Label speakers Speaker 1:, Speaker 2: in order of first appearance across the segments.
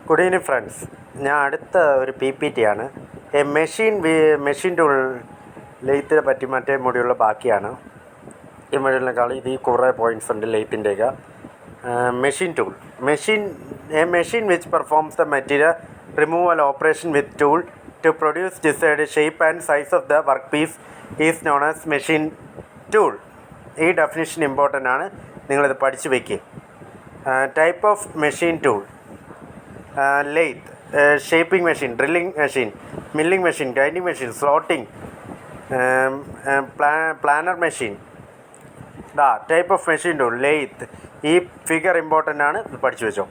Speaker 1: Good evening friends. ഞാൻ അടുത്ത ഒരു PPT ആണ്. മെഷീൻ ടൂൾ ലെയ്ത്തിനെ പറ്റി മറ്റേ മൊഡ്യൂളിലെ ബാക്കിയാണ്. ഈ മൊഡ്യൂളിനേക്കാൾ ഇതിൽ കുറേ പോയിൻറ്റ്സ് ഉണ്ട് ലെയ്ത്തിൻ്റെയൊക്കെ. Machine tool machine which performs the material removal operation with tool to produce desired shape and size of the work piece is known as machine tool. ഈ ഡെഫിനിഷൻ ഇമ്പോർട്ടൻ്റ് ആണ്, നിങ്ങളിത് പഠിച്ചു വയ്ക്കുക. Type of machine tool: lathe, shaping machine, drilling machine, milling machine, grinding machine, slotting, planer machine. Type of machine tool: lathe. ഈ figure important ആണ്, ഇത് പഠിച്ചു വെച്ചോ.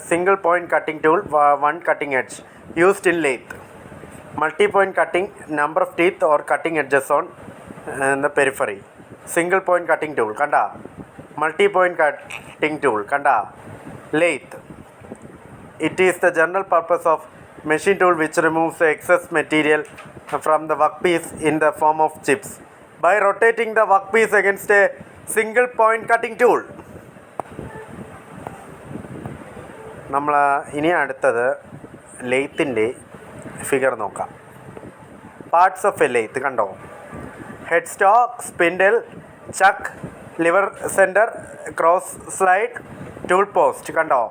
Speaker 1: Single point cutting tool, one cutting edge used in lathe. Multi point cutting, number of teeth or cutting edges on the periphery. Single point cutting tool കണ്ട. Multi point cutting tool കണ്ട. lathe. It is the general purpose of machine tool which removes the excess material from the workpiece in the form of chips by rotating the workpiece against a single point cutting tool. നമ്മൾ ഇനി അടുത്തത് ലെയ്ത്തിൻ്റെ figure നോക്കാം. Parts of a lathe കണ്ടോ. Head stock, spindle, chuck, live centre, cross slide, tool post കണ്ടോ.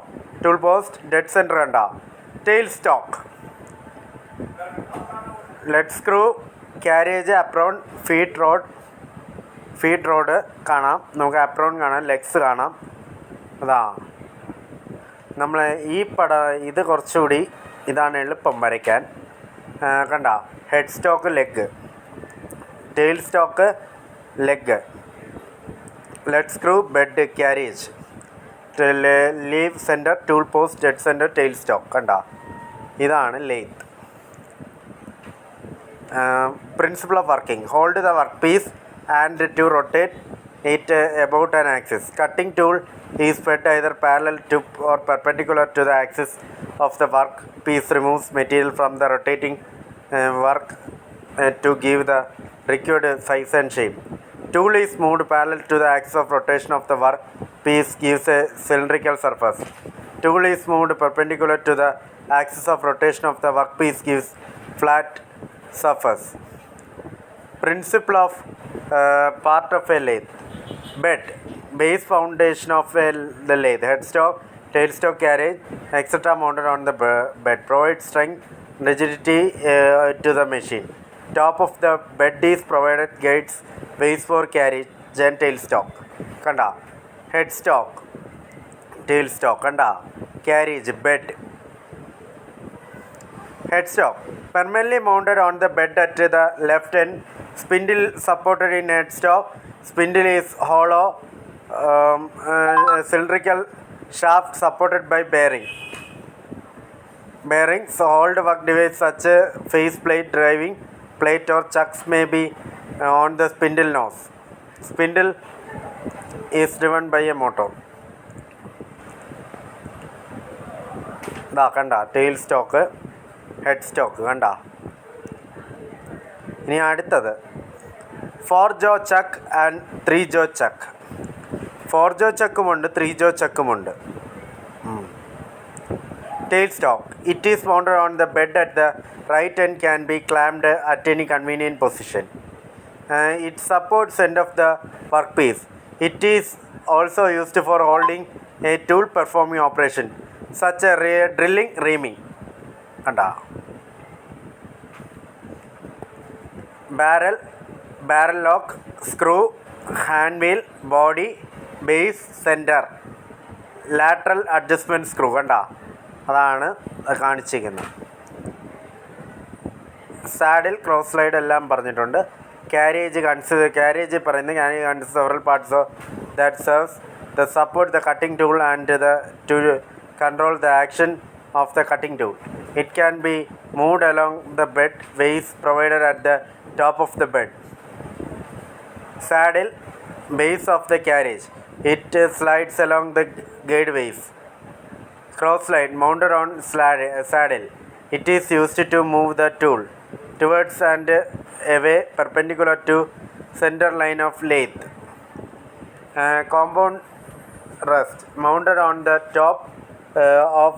Speaker 1: Tool post, dead centre കണ്ട. Tail stock, lead screw, carriage, apron, feed rod കാണാം. നമുക്ക് അപ്രോൺ കാണാം, ലെഗ്സ് കാണാം. അതാ നമ്മൾ ഇത് കുറച്ചുകൂടി ഇതാണ് എളുപ്പം വരയ്ക്കാൻ. കണ്ട. Head stock, leg, tail stock, leg, lead screw, bed, carriage, live centre, tool post, dead centre, tail stock കണ്ട. ഇതാണ് lathe. Principle of working: hold the work piece and to rotate it about an axis. Cutting tool is fed either parallel to or perpendicular to the axis of the work piece. Removes material from the rotating work to give the required size and shape. Tool is moved parallel to the axis of rotation of the work piece, gives a cylindrical surface. Tool is moved perpendicular to the axis of rotation of the workpiece, gives flat surface. Principle of part of a lathe: bed, base foundation of the lathe, headstock, tailstock, carriage, etc. mounted on the bed, provides strength, rigidity to the machine. Top of the bed is provided guides, ways for carriage, and tailstock കണ്ട. Head stock, tail stock കണ്ട. Carriage, bed. Head stock permanently mounted on the bed at the left end. Spindle supported in head stock. Spindle is hollow, cylindrical shaft supported by bearings. Hold work device such as face plate, driving plate or chucks may be on the spindle nose. Spindle is driven by a motor. കണ്ട. Tail stock, head stock കണ്ട. ഇനി അടുത്തത് 4-jaw chuck and 3-jaw chuck. 4-jaw ചക്കുമുണ്ട്, 3-jaw ചക്കുമുണ്ട്. Tail stock: it is mounted on the bed at the right and can be clamped at any convenient position. It supports end of the workpiece. It is also used for holding a tool performing operation such as drilling, reaming. Barrel lock, screw, hand wheel, body, base, center, lateral adjustment screw കണ്ട. അതാണ് കാണിച്ചിരിക്കുന്നത്. Saddle, cross slide എല്ലാം പറഞ്ഞിട്ടുണ്ട്. Carriage പറയുന്നത് several parts of that serves the support the cutting tool and to control the action of the cutting tool. It can be moved along the bed ways provided at the top of the bed. Saddle, base of the carriage. It slides along the guideways. Cross slide, mounted on saddle. It is used to move the tool towards and away perpendicular to center line of lathe. Compound rest, mounted on the top of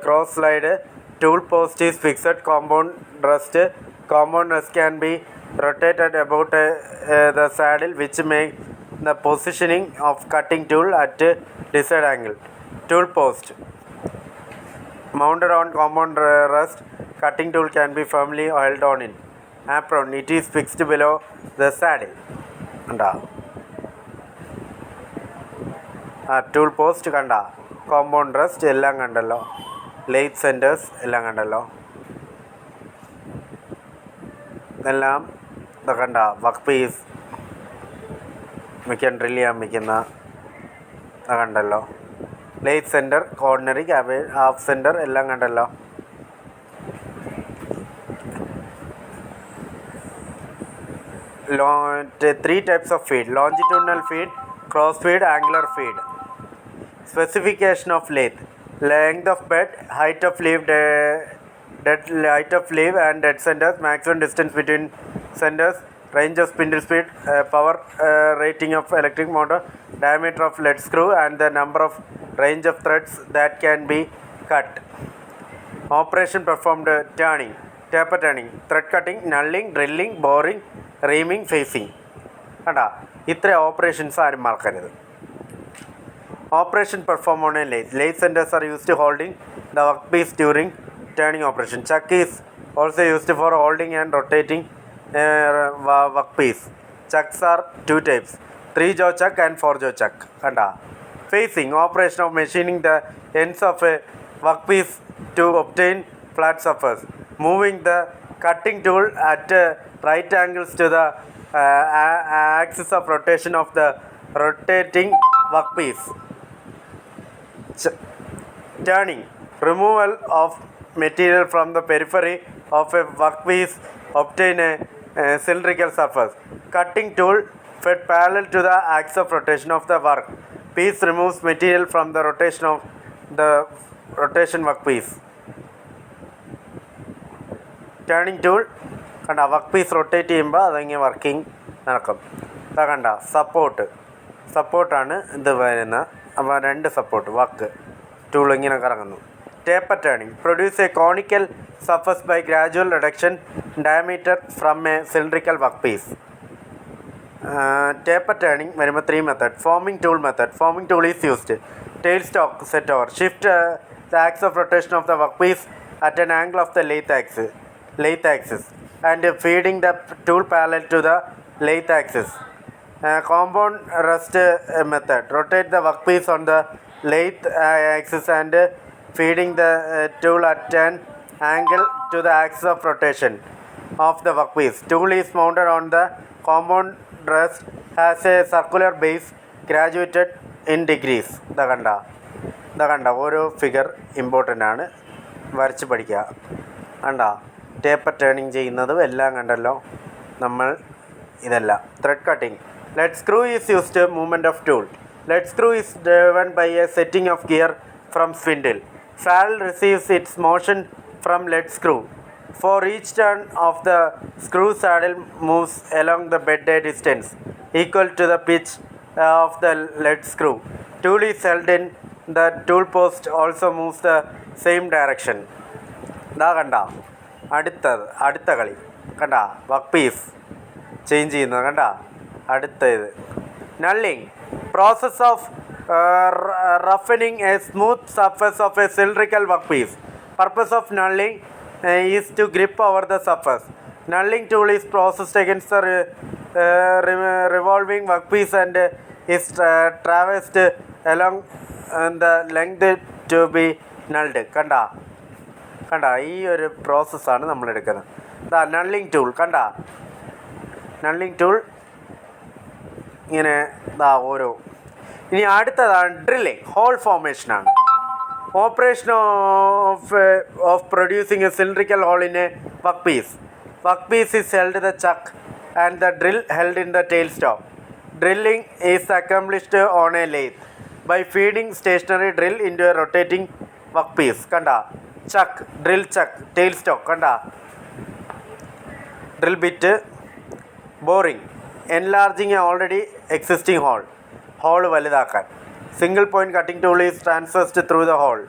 Speaker 1: cross slide tool post is fixed compound rest. Compound rest can be rotated about the saddle, which make the positioning of cutting tool at desired angle. Tool post mounted on compound rest, cutting tool can be firmly held on in apron. It is fixed below the saddle. കണ്ടാ tool post കണ്ട, compound rest എല്ലാം കണ്ടല്ലോ, lathe centres എല്ലാം കണ്ടല്ലോ, ഇതെല്ലാം ഇതൊക്കെ കണ്ട, work piece മിക്കാൻ drill ചെയ്യാൻ വയ്ക്കുന്ന ഇതൊക്കെ കണ്ടല്ലോ, ലെയ്ത്ത് സെൻറ്റർ, കോർഡിനറി, ക്യാബേജ്, ഹാഫ് സെൻറ്റർ എല്ലാം കണ്ടല്ലോ. Three types of feed: longitudinal feed, cross feed, angular feed. Specification of lathe: length of bed, height of leaf, height of leaf and dead centers, maximum distance between centers, range of spindle speed, power rating of electric motor, diameter of lead screw and the number of range of threads that can be cut. Operation performed: turning, taper turning, thread cutting, nulling, drilling, boring, reaming, facing. കണ്ടാ, ഇത്ര operations ആരും മറക്കരുത്. Operation performed on a lathe. Lathe centers are used to holding the workpiece during turning operation. Chuck is also used for holding and rotating workpiece. Chucks are two types: 3-jaw chuck and 4-jaw chuck. കണ്ടാ, facing operation of machining the ends of a workpiece to obtain flat surface. Moving the cutting tool at right angles to the axis of rotation of the rotating workpiece. Turning, removal of material from the periphery of a workpiece, obtain a cylindrical surface. Cutting tool fed parallel to the axis of rotation of the work piece removes material from the rotation of the rotation workpiece. Turning tool കണ്ട, work piece rotate ചെയ്യുമ്പോൾ അതിങ്ങനെ working നടക്കും. അതാ കണ്ട, സപ്പോർട്ടാണ് ഇത് വരുന്നത്. അപ്പോൾ 2 സപ്പോർട്ട്, വർക്ക് ടൂൾ ഇങ്ങനെ കറങ്ങുന്നു. Taper turning: produce a conical surface by gradual reduction diameter from a cylindrical work piece. Taper turning വരുമ്പോൾ 3 method. Forming tool method: forming tool is used. Tail stock set over. Shift the axis of rotation of the work piece at an angle of the lathe axis and feeding the tool parallel to the lathe axis. Compound rest method: rotate the workpiece on the lathe axis and feeding the tool at an angle to the axis of rotation of the workpiece. Tool is mounted on the compound rest, has a circular base graduated in degrees. ഇതാ കണ്ട ഓരോ figure important ആണ്, വരച്ച് പഠിക്കുക. കണ്ടാ, taper turning ചെയ്യുന്നതും എല്ലാം കണ്ടല്ലോ നമ്മൾ. ഇതെല്ലാം thread cutting. Lead screw is used movement of tool. Lead screw is driven by a setting of gear from spindle. Saddle receives its motion from lead screw. For each turn of the screw saddle moves along the bed a distance equal to the pitch of the lead screw. Tool is held in the tool post also moves the same direction. ഇതാ കണ്ട അടുത്ത കളി കണ്ട, work piece change ചെയ്യുന്നത് കണ്ട. അടുത്ത ഇത് knurling: process of റഫനിങ് a smooth surface of a cylindrical work piece. Purpose of knurling is to grip over the surface. Knurling tool is processed against the revolving work piece and is traversed along the length to be knurled. കണ്ട, ഈ ഒരു പ്രോസസ്സാണ് നമ്മൾ എടുക്കുന്നത്. ഇതാ നള്ളിങ് tool കണ്ട, നള്ളിങ് tool ഇങ്ങനെ ഇതാ ഓരോ. ഇനി അടുത്തതാണ് ഡ്രില്ലിങ്, ഹോൾ ഫോർമേഷനാണ്. Operation of producing a cylindrical hole in a work piece. Work piece is held the chuck and the drill held in the tail stock. Drilling is accomplished on a lathe by feeding stationary drill into a rotating work piece. കണ്ട, chuck, drill chuck, tail stock കണ്ട, drill bit. Boring: enlarging a already existing hole വലുതാക്കാൻ. single point cutting tool is transversed through the hole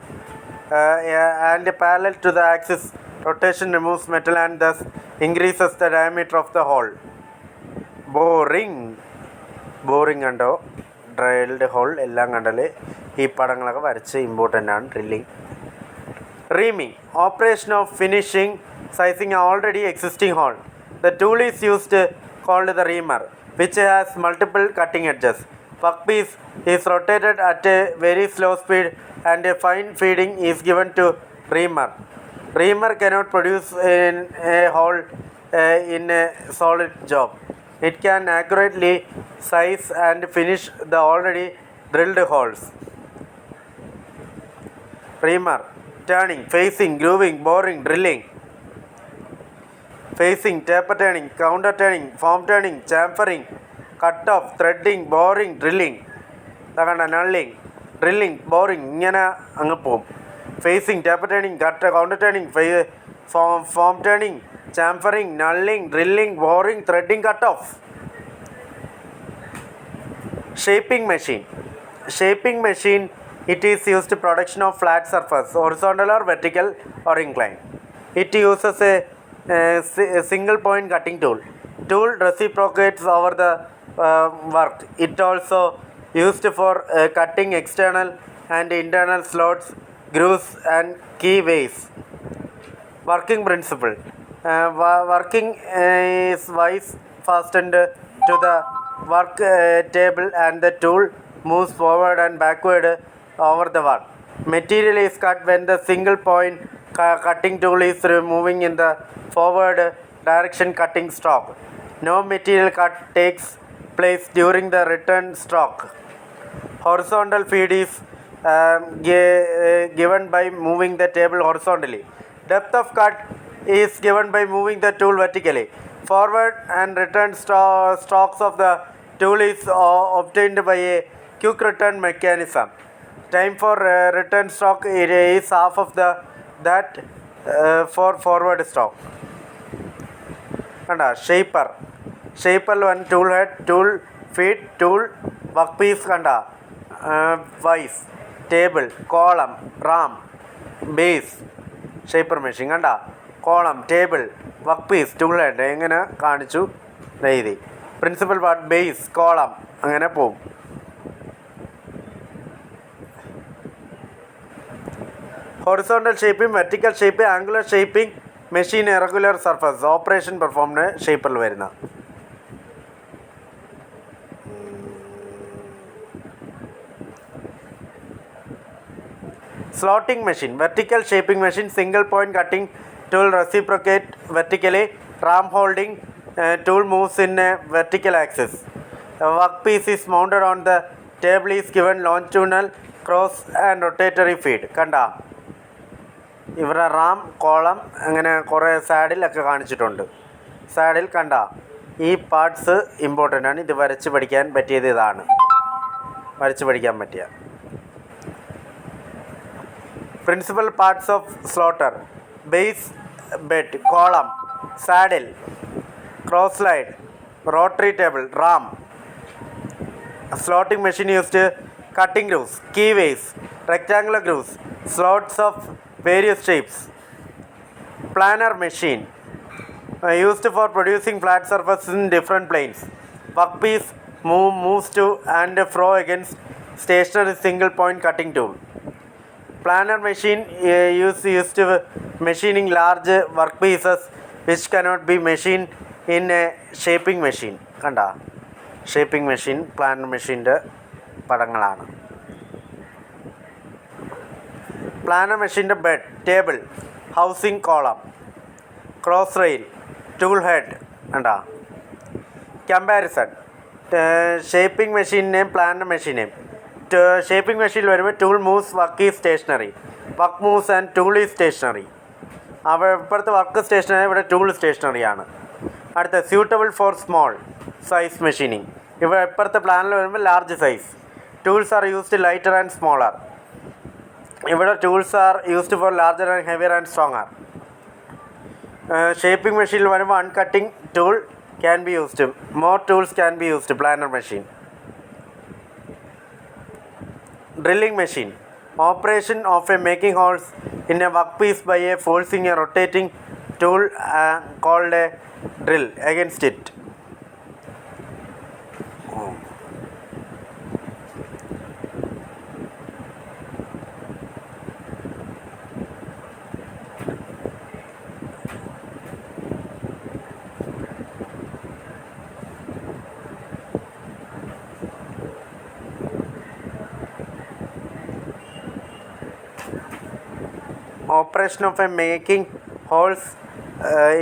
Speaker 1: and parallel to the axis. Rotation removes metal and thus increases the diameter of the hole. Boring കണ്ടോ, ഡ്രൈൽഡ് whole എല്ലാം കണ്ടല്ലേ. ഈ പടങ്ങളൊക്കെ വരച്ച് important ആണ്. Drilling. Reaming, operation of finishing sizing already existing hole. The tool is used called the reamer, which has multiple cutting edges. Workpiece is rotated at a very slow speed and a fine feeding is given to reamer. Reamer cannot produce a hole in a solid job. It can accurately size and finish the already drilled holes. Reamer, turning, facing, grooving, boring, drilling. Facing, taper turning, counter turning, form turning, chamfering, cut off, threading, boring, drilling. Nulling, drilling, boring, ഇങ്ങനെ അങ്ങ് പോവും. Facing, taper turning, counter turning, form turning, chamfering, nulling, drilling, boring, threading, cut off. Shaping machine. Shaping machine, it is used to production of flat surface, horizontal or vertical or inclined. It uses a single point cutting tool. Tool reciprocates over the work. It also used for cutting external and internal slots, grooves and keyways. Working principle. Working is vice fastened to the work table and the tool moves forward and backward over the work. Material is cut when the single point cutting tool is moving in the forward direction cutting stroke. No material cut takes place during the return stroke. Horizontal feed is given by moving the table horizontally. Depth of cut is given by moving the tool vertically. Forward and return strokes of the tool is obtained by a quick return mechanism. Time for return stroke is half of that for forward stroke. Shaper. Shaper one, tool head, tool feet, tool, workpiece, vice, table, column, ram, base. Shaper machine column, table, workpiece, tool head എങ്ങനെ കാണിച്ചു എഴുതി. Principal part base, column അങ്ങനെ പോവും. Horizontal shaping, vertical shaping, angular shaping, machine irregular surface, operation performing ഷേപ്പറിൽ വരുന്ന. Slotting machine, vertical shaping machine, single point cutting tool reciprocate vertically, ram holding tool moves in a vertical axis. A workpiece is mounted on the table is given longitudinal, cross and rotatory feed. കണ്ടാ ഇവിടെ Ram, column അങ്ങനെ കുറേ സാഡിലൊക്കെ കാണിച്ചിട്ടുണ്ട്. Saddle കണ്ടാ ഈ parts important ആണ്. ഇത് വരച്ച് പഠിക്കാൻ പറ്റിയത് ഇതാണ്, വരച്ച് പഠിക്കാൻ പറ്റിയ principal parts of slaughter: base, bed, column, saddle, cross slide, rotary table, ram. Slotting machine used cutting grooves, keyways, rectangular grooves, slots of various shapes. Planer machine used for producing flat surfaces in different planes. Workpiece moves to and fro against stationary single point cutting tool. Planer machine used to machining large workpieces which cannot be machined in a shaping machine. കണ്ട shaping machine planer മെഷീൻ്റെ പടങ്ങളാണ്. Planer മെഷീൻ്റെ bed, table, housing, column, cross rail, tool head. കണ്ട comparison shaping മെഷീനെയും planer മെഷീനെയും. Shaping മെഷീനിൽ വരുമ്പോൾ tool moves, work is stationary. Work moves and tool is stationary. ഇപ്പോഴത്തെ വർക്ക് സ്റ്റേഷനറി, ഇവിടെ ടൂൾ സ്റ്റേഷനറിയാണ്. അടുത്ത suitable for small size machining. ഇവിടെ ഇപ്പോഴത്തെ പ്ലാനിൽ വരുമ്പോൾ large size. Tools are used lighter and smaller. ഇവിടെ tools are used for larger and heavier and stronger. Shaping മെഷീനിൽ വരുമ്പോൾ one cutting tool can be used. More tools can be used. Planer machine. Drilling machine. Operation of a making holes in a workpiece by a forcing a rotating tool called a drill against it. Operation of a making holes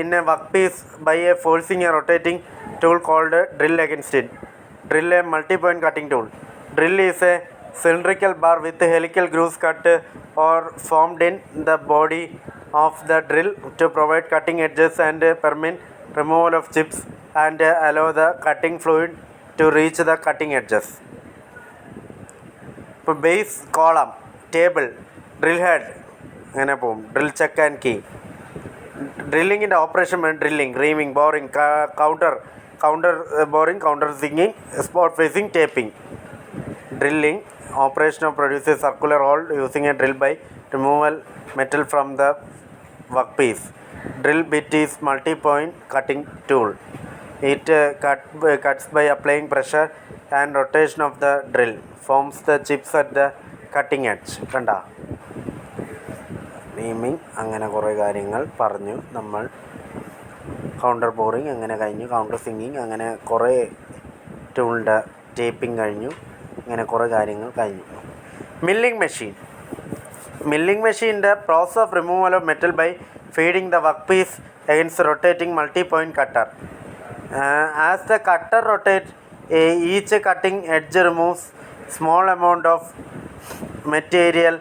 Speaker 1: in a workpiece by a forcing a rotating tool called a drill against it. Drill a multi-point cutting tool. Drill is a cylindrical bar with helical grooves cut or formed in the body of the drill to provide cutting edges and permit removal of chips and allow the cutting fluid to reach the cutting edges. Base, column, table, drill head, drill check and key. Drilling in the operation meant drilling, reaming, boring, counter boring, counter sinking, spot facing, taping. Drilling operation of produces circular hole using a drill by removal metal from the workpiece. Drill bit is multi-point cutting tool. It cuts by applying pressure and rotation of the drill. Forms the chips at the cutting edge. Kanda. Reaming, അങ്ങനെ കുറേ കാര്യങ്ങൾ പറഞ്ഞു നമ്മൾ. Counter boring അങ്ങനെ കഴിഞ്ഞു, counter sinking അങ്ങനെ കുറേ ടൂളിൻ്റെ taping കഴിഞ്ഞു, ഇങ്ങനെ കുറേ കാര്യങ്ങൾ കഴിഞ്ഞു. Milling machine. Milling machine, the process of removal of metal by feeding the workpiece against rotating multi-point cutter. As the cutter rotates, each cutting edge removes small amount of material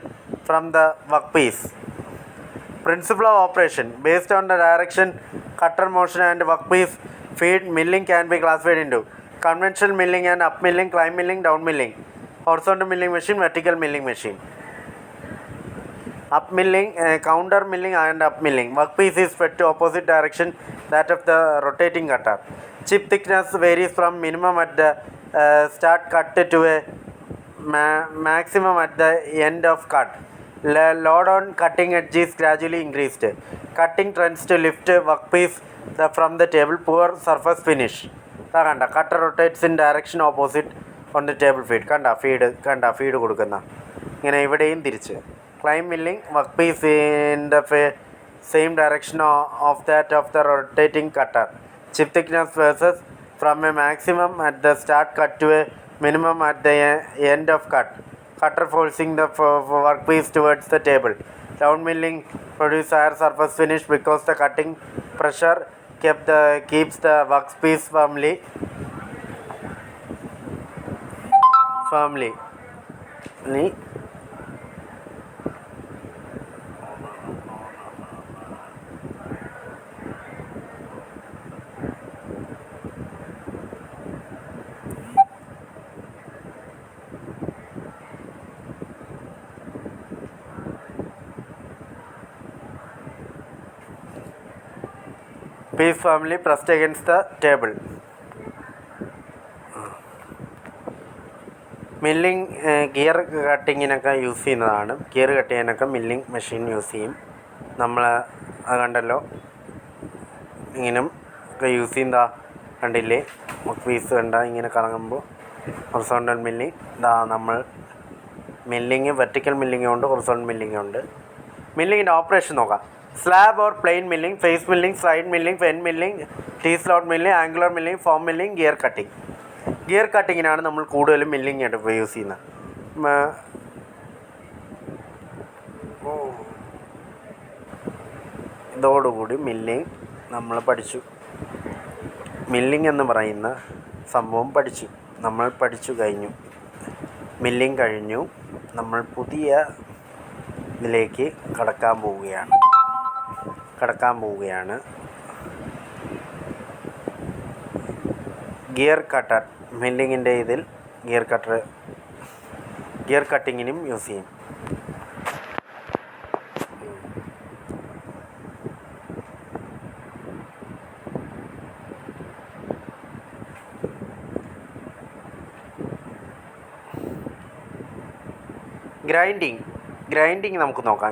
Speaker 1: from the workpiece. Principle of operation. Based on the direction, cutter motion and workpiece feed, milling can be classified into conventional milling and up milling, climb milling, down milling, horizontal milling machine, vertical milling machine. Up milling, counter milling and up milling. Workpiece is fed to opposite direction that of the rotating cutter. Chip thickness varies from minimum at the start cut to a maximum at the end of cut. Load on cutting edge is gradually increased. Cutting tends to lift workpiece from the table. Poor surface finish. Cutter rotates in direction opposite on the table feed. Feed കൊടുക്കുന്ന ഇങ്ങനെ ഇവിടെയും തിരിച്ച്. Climb milling, workpiece in the same direction of that of the rotating cutter. Chip thickness versus from a maximum at the start cut to a minimum at the end of cut. Cutter forcing the workpiece towards the table. Down milling produce higher surface finish because the cutting pressure keeps the workpiece firmly. Piece firmly pressed against the table. Milling gear കട്ടിങ്ങിനൊക്കെ use ചെയ്യുന്നതാണ്. Gear cut ചെയ്യാനൊക്കെ milling machine use ചെയ്യും. നമ്മൾ അത് കണ്ടല്ലോ, ഇങ്ങനും ഒക്കെ use ചെയ്യുന്നതാ കണ്ടില്ലേ, piece കണ്ട ഇങ്ങനെ കറങ്ങുമ്പോൾ ഹൊറിസോണ്ടൽ മില്ലിങ്. നമ്മൾ മില്ലിങ് വെർട്ടിക്കൽ മില്ലിങ് ഉണ്ട്, ഹൊറിസോണ്ടൽ മില്ലിങ് ഉണ്ട്. മില്ലിങ്ങിൻ്റെ ഓപ്പറേഷൻ നോക്കാം. Slab or plain milling, face milling, slide milling, fen milling, T slot milling, angular milling, form milling, gear cutting. Gear കട്ടിങ്ങിനാണ് നമ്മൾ കൂടുതലും മില്ലിംഗ് ആയിട്ട് യൂസ് ചെയ്യുന്നത്. ഇതോടുകൂടി മില്ലിംഗ് നമ്മൾ പഠിച്ചു. മില്ലിംഗ് എന്ന് പറയുന്ന സംഭവം നമ്മൾ പഠിച്ചു കഴിഞ്ഞു. മില്ലിംഗ് കഴിഞ്ഞു. നമ്മൾ പുതിയ ഇതിലേക്ക് കടക്കാൻ പോവുകയാണ്. Gear cutter. മില്ലിങ്ങിൻ്റെ ഇതിൽ ഗിയർ കട്ടിങ്ങിനും യൂസ് ചെയ്യും. ഗ്രൈൻഡിങ് നമുക്ക് നോക്കാം.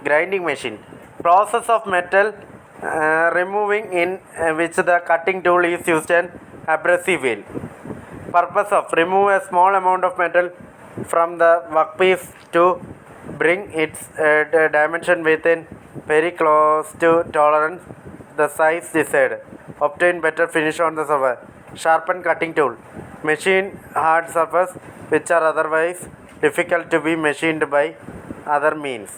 Speaker 1: Grinding machine, process of metal removing in which the cutting tool is used an abrasive wheel. Purpose of remove a small amount of metal from the workpiece to bring its dimension within very close to tolerance, the size desired, obtain better finish on the surface. Sharpen cutting tool, machine hard surface which are otherwise difficult to be machined by other means.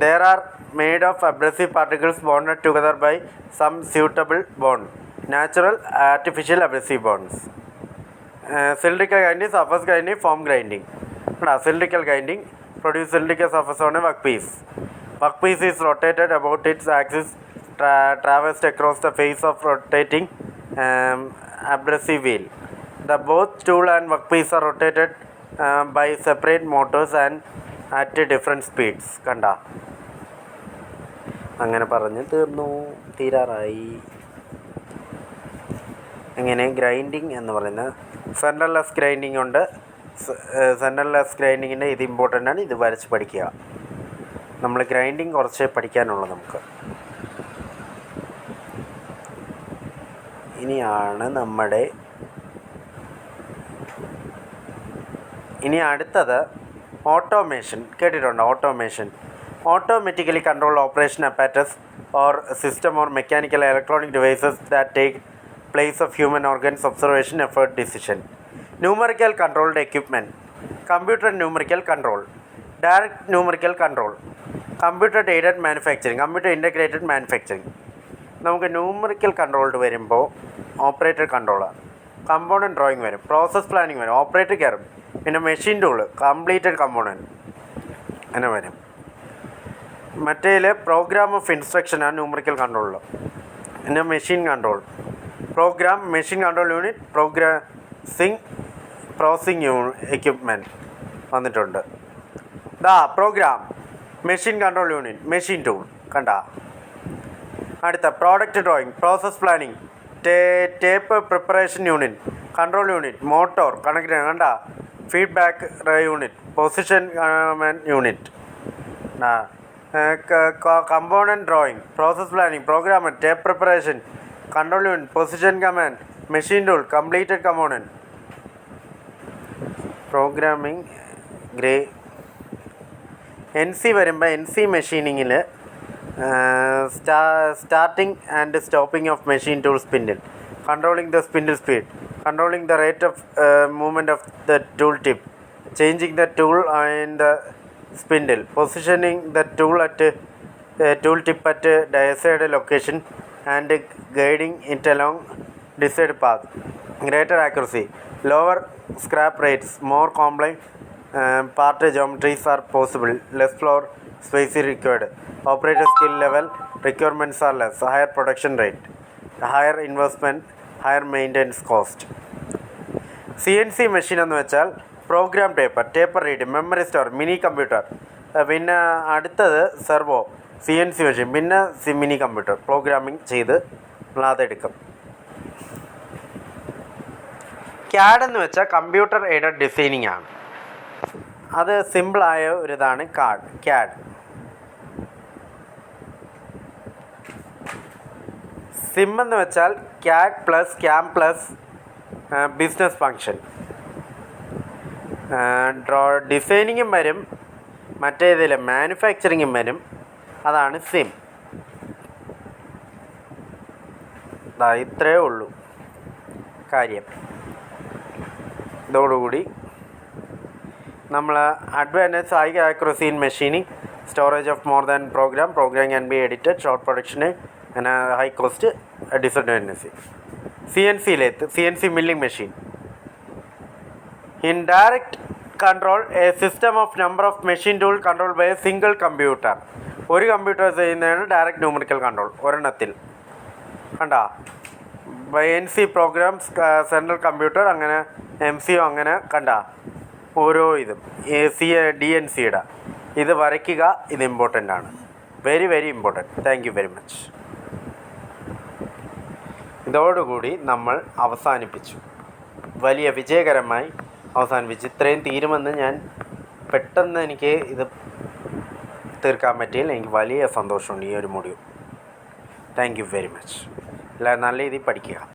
Speaker 1: There are made of abrasive particles bonded together by some suitable bond. Natural, artificial abrasive bonds. Cylindrical grinding, surface grinding, foam grinding. Cylindrical grinding produce cylindrical surface on a workpiece. Workpiece is rotated about its axis, traversed across the face of rotating abrasive wheel. The both tool and workpiece are rotated by separate motors and at different speeds. കണ്ട, അങ്ങനെ പറഞ്ഞ് തീരാറായി. ഇങ്ങനെ grinding എന്ന് പറയുന്നത് സെൻറ്റർലെസ് grinding ഉണ്ട്. സെൻറ്റർലെസ് ഗ്രൈൻഡിങ്ങിൻ്റെ ഇത് important ആണ്. ഇത് വരച്ച് പഠിക്കുക. നമ്മൾ ഗ്രൈൻഡിങ് കുറച്ച് പഠിക്കാനുള്ളൂ നമുക്ക്. ഇനി അടുത്തത് ഓട്ടോമേഷൻ. കേട്ടിട്ടുണ്ടോ? Automatically control operation apparatus or system or mechanical electronic devices that take place of human organs, observation, effort, decision. Numerical controlled equipment. Computer numerical control. Direct numerical control. Computer aided manufacturing. Computer integrated manufacturing. നമുക്ക് numerical controlled വരുമ്പോൾ operator controller, component drawing വരും, process planning വരും, operator കയറും, പിന്നെ machine tool, completed component അങ്ങനെ വരും. മറ്റേതിൽ program of ഇൻസ്ട്രക്ഷനാണ് ന്യൂമറിക്കൽ കൺട്രോളിൽ. പിന്നെ machine control, program, machine control unit, processing equipment വന്നിട്ടുണ്ട്. Program, machine control unit, machine tool. കണ്ട. അടുത്ത product drawing, process planning, tape preparation unit, control unit, motor connect. കണ്ട. Feedback unit, position unit. Component drawing, process planning, programmer, tape preparation, control unit, position command, machine tool, completed component. Programming NC വരുമ്പോൾ NC മെഷീനിങ്ങിൽ starting and stopping of machine tool spindle, controlling the spindle speed, controlling the rate of movement of the tool tip, changing the tool and the spindle, positioning the tool at tool tip at desired location and guiding it along desired path. Greater accuracy, lower scrap rates, more complex part geometries are possible, less floor space required, operator skill level requirements are less, higher production rate, higher investment, higher maintenance cost. CNC machine എന്ന് വെച്ചാൽ program taper read, memory store, mini computer. പിന്നെ അടുത്തത് servo, CNC machine, പിന്നെ mini computer programming ചെയ്ത് അതെടുക്കും. CAD എന്ന് വെച്ചാൽ computer aided designing ആണ്. അത് സിമ്പിളായ ഒരിതാണ് CAD. സിം എന്ന് വെച്ചാൽ CAD plus CAM plus business function. ഡിസൈനിങ്ങും വരും, മറ്റേതിൽ മാനുഫാക്ചറിങ്ങും വരും. അതാണ് സിം. ഇത്രയേ ഉള്ളൂ കാര്യം. ഇതോടുകൂടി നമ്മൾ advance high accuracy in machining, storage of more than program can be edited, short പ്രൊഡക്ഷന് and high cost disadvantage. CNC milling machine. In direct control, a system of number of machine tool controlled by a single computer. ഒരു computer ചെയ്യുന്നതാണ് direct numerical control ഒരെണ്ണത്തിൽ. കണ്ട. By NC programs, central computer, അങ്ങനെ MCO, അങ്ങനെ കണ്ട. ഓരോ ഇതും DNCയുടെ ഇത് വരയ്ക്കുക. ഇത് ഇമ്പോർട്ടൻ്റ് ആണ്, very very important. Thank you very much. ഇതോടുകൂടി നമ്മൾ അവസാനിപ്പിച്ചു. വലിയ വിജയകരമായി അവസാനിപ്പിച്ചു. ഇത്രയും തീരുമെന്ന് ഞാൻ പെട്ടെന്ന് എനിക്ക് ഇത് തീർക്കാൻ പറ്റിയിൽ എനിക്ക് വലിയ സന്തോഷമുണ്ട് ഈ ഒരു module. Thank you very much. എല്ലാവരും നല്ല രീതിയിൽ പഠിക്കുക.